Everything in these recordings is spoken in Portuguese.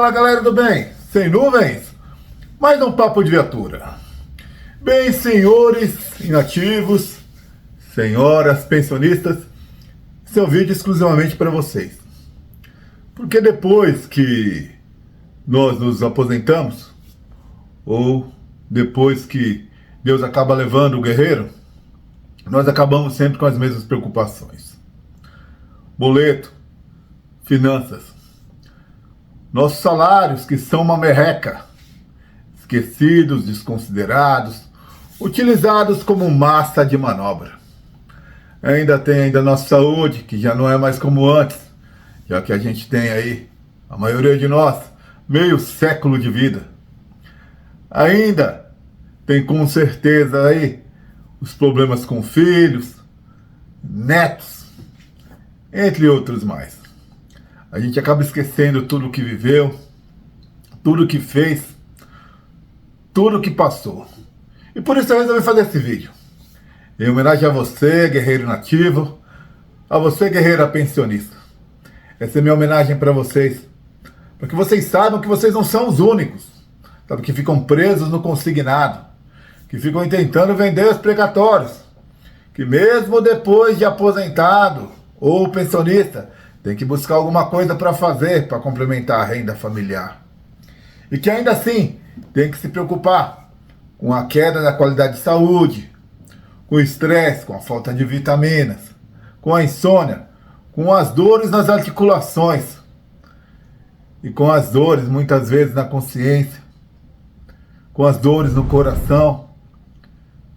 Fala galera do bem, sem nuvens, mais um papo de viatura. Bem, senhores inativos, senhoras pensionistas, esse é um vídeo exclusivamente para vocês. Porque depois que nós nos aposentamos, ou depois que Deus acaba levando o guerreiro, nós acabamos sempre com as mesmas preocupações. Boleto, finanças, nossos salários que são uma merreca, esquecidos, desconsiderados, utilizados como massa de manobra. Ainda tem nossa saúde, que já não é mais como antes, já que a gente tem aí, a maioria de nós, meio século de vida. Ainda tem com certeza aí os problemas com filhos, netos, entre outros mais. A gente acaba esquecendo tudo o que viveu, tudo o que fez, tudo o que passou. E por isso eu resolvi fazer esse vídeo. Em homenagem a você, guerreiro nativo, a você, guerreira pensionista. Essa é minha homenagem para vocês. Para que vocês saibam que vocês não são os únicos. Sabe, que ficam presos no consignado. Que ficam tentando vender os precatórios. Que mesmo depois de aposentado ou pensionista, tem que buscar alguma coisa para fazer, para complementar a renda familiar. E que ainda assim tem que se preocupar com a queda da qualidade de saúde, com o estresse, com a falta de vitaminas, com a insônia, com as dores nas articulações e com as dores muitas vezes na consciência, com as dores no coração,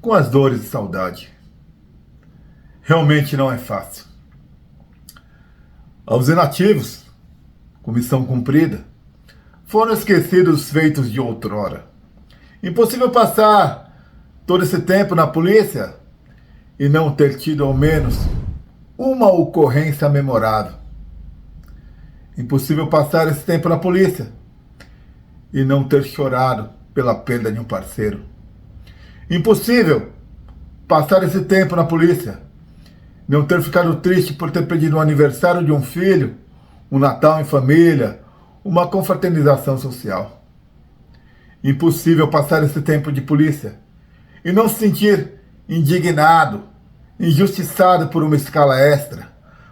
com as dores de saudade. Realmente não é fácil. Aos inativos, com missão cumprida, foram esquecidos os feitos de outrora. Impossível passar todo esse tempo na polícia e não ter tido ao menos uma ocorrência memorável. Impossível passar esse tempo na polícia e não ter chorado pela perda de um parceiro. Impossível passar esse tempo na polícia não ter ficado triste por ter perdido o aniversário de um filho, um Natal em família, uma confraternização social. Impossível passar esse tempo de polícia e não se sentir indignado, injustiçado por uma escala extra,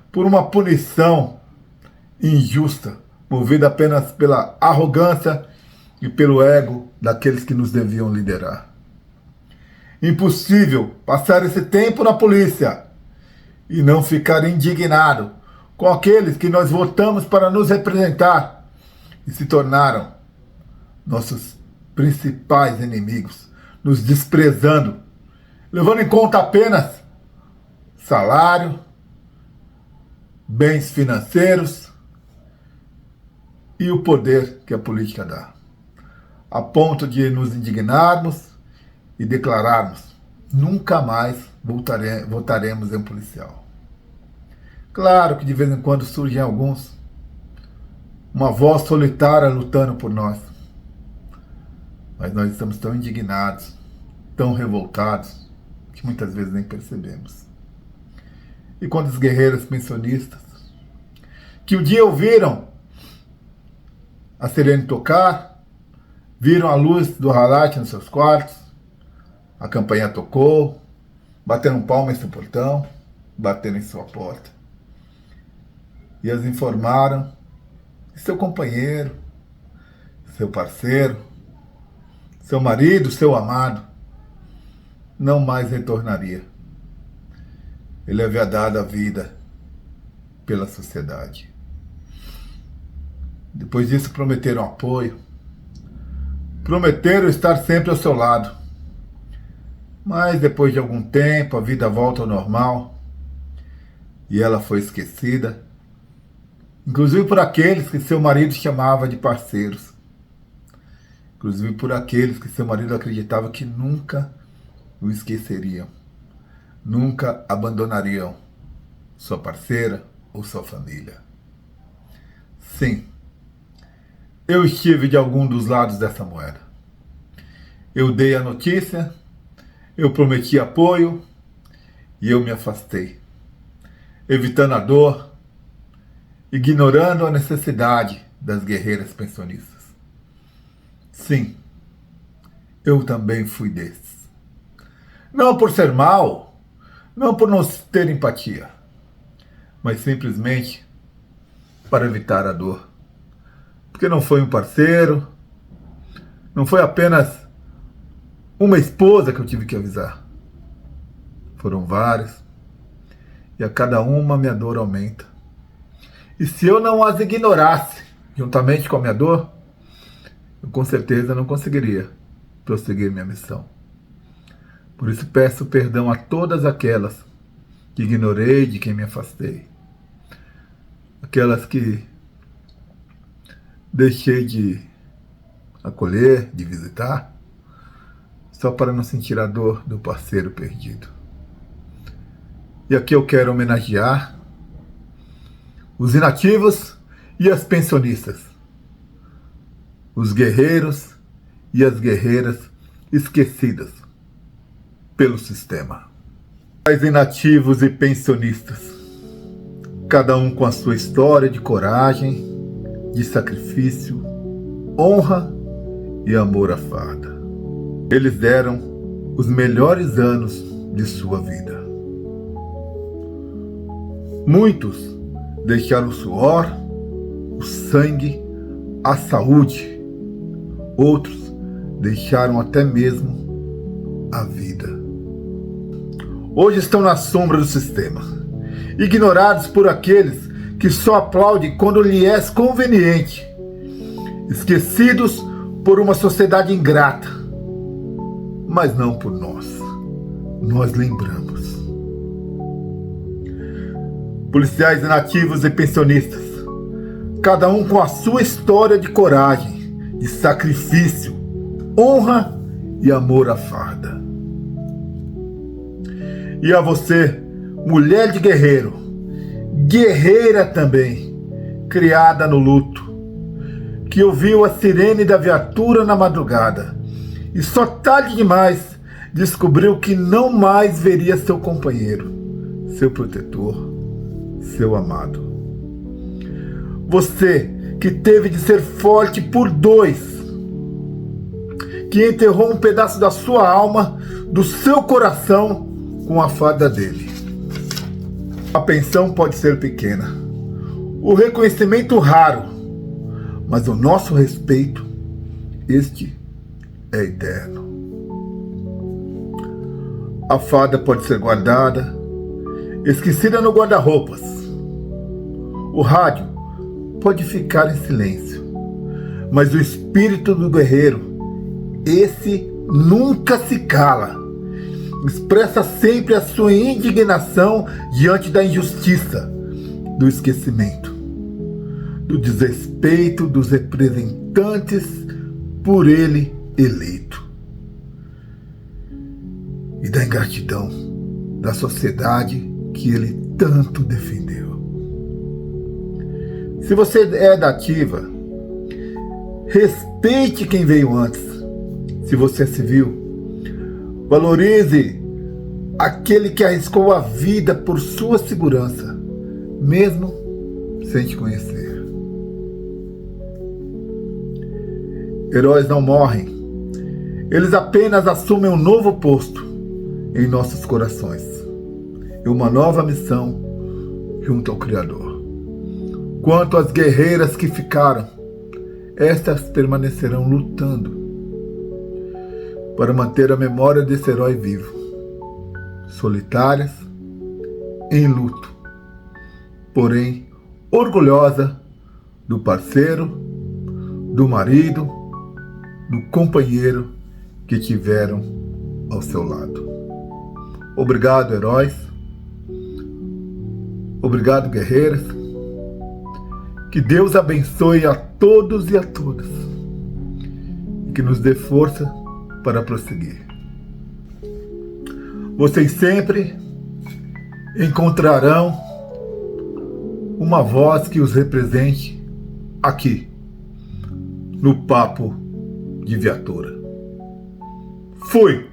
por uma punição injusta, movida apenas pela arrogância e pelo ego daqueles que nos deviam liderar. Impossível passar esse tempo na polícia e não ficar indignado com aqueles que nós votamos para nos representar e se tornaram nossos principais inimigos, nos desprezando, levando em conta apenas salário, bens financeiros e o poder que a política dá, a ponto de nos indignarmos e declararmos: nunca mais votaremos em policial. Claro que de vez em quando surgem alguns, uma voz solitária lutando por nós. Mas nós estamos tão indignados, tão revoltados, que muitas vezes nem percebemos. E quando os guerreiros pensionistas, que um dia ouviram a sirene tocar, viram a luz do highlight nos seus quartos, a campainha tocou, bateram palmas no portão, bateram em sua porta. E as informaram que seu companheiro, seu parceiro, seu marido, seu amado, não mais retornaria. Ele havia dado a vida pela sociedade. Depois disso prometeram apoio, prometeram estar sempre ao seu lado. Mas depois de algum tempo a vida volta ao normal e ela foi esquecida, inclusive por aqueles que seu marido chamava de parceiros, inclusive por aqueles que seu marido acreditava que nunca o esqueceriam, nunca abandonariam sua parceira ou sua família. Sim, eu estive de algum dos lados dessa moeda. Eu dei a notícia, eu prometi apoio e eu me afastei, evitando a dor, ignorando a necessidade das guerreiras pensionistas. Sim, eu também fui desses. Não por ser mal, não por não ter empatia, mas simplesmente para evitar a dor. Porque não foi um parceiro, não foi apenas uma esposa que eu tive que avisar. Foram várias, e a cada uma minha dor aumenta. E se eu não as ignorasse, juntamente com a minha dor, eu com certeza não conseguiria prosseguir minha missão. Por isso peço perdão a todas aquelas que ignorei, de quem me afastei. Aquelas que deixei de acolher, de visitar, só para não sentir a dor do parceiro perdido. E aqui eu quero homenagear os inativos e as pensionistas, os guerreiros e as guerreiras esquecidas pelo sistema. Os inativos e pensionistas, cada um com a sua história de coragem, de sacrifício, honra e amor à farda. Eles deram os melhores anos de sua vida. Muitos deixaram o suor, o sangue, a saúde. Outros deixaram até mesmo a vida. Hoje estão na sombra do sistema, ignorados por aqueles que só aplaudem quando lhe é conveniente, esquecidos por uma sociedade ingrata, mas não por nós. Nós lembramos. Policiais inativos e pensionistas, cada um com a sua história de coragem, de sacrifício, honra e amor à farda. E a você, mulher de guerreiro, guerreira também, criada no luto, que ouviu a sirene da viatura na madrugada e só tarde demais descobriu que não mais veria seu companheiro, seu protetor, seu amado. Você que teve de ser forte por dois, que enterrou um pedaço da sua alma, do seu coração, com a farda dele. A pensão pode ser pequena, o reconhecimento raro, mas o nosso respeito, este é eterno. A farda pode ser guardada, esquecida no guarda-roupas. O rádio pode ficar em silêncio, mas o espírito do guerreiro, esse nunca se cala. Expressa sempre a sua indignação diante da injustiça, do esquecimento, do desrespeito dos representantes por ele eleito e da ingratidão da sociedade que ele tanto defendeu. Se você é da ativa, respeite quem veio antes. Se você é civil, valorize aquele que arriscou a vida por sua segurança, mesmo sem te conhecer. Heróis não morrem, eles apenas assumem um novo posto em nossos corações e uma nova missão junto ao Criador. Quanto às guerreiras que ficaram, estas permanecerão lutando para manter a memória desse herói vivo, solitárias, em luto, porém orgulhosa do parceiro, do marido, do companheiro que tiveram ao seu lado. Obrigado, heróis. Obrigado, guerreiras. Que Deus abençoe a todos e a todas e que nos dê força para prosseguir. Vocês sempre encontrarão uma voz que os represente aqui, no Papo de Viatura. Fui!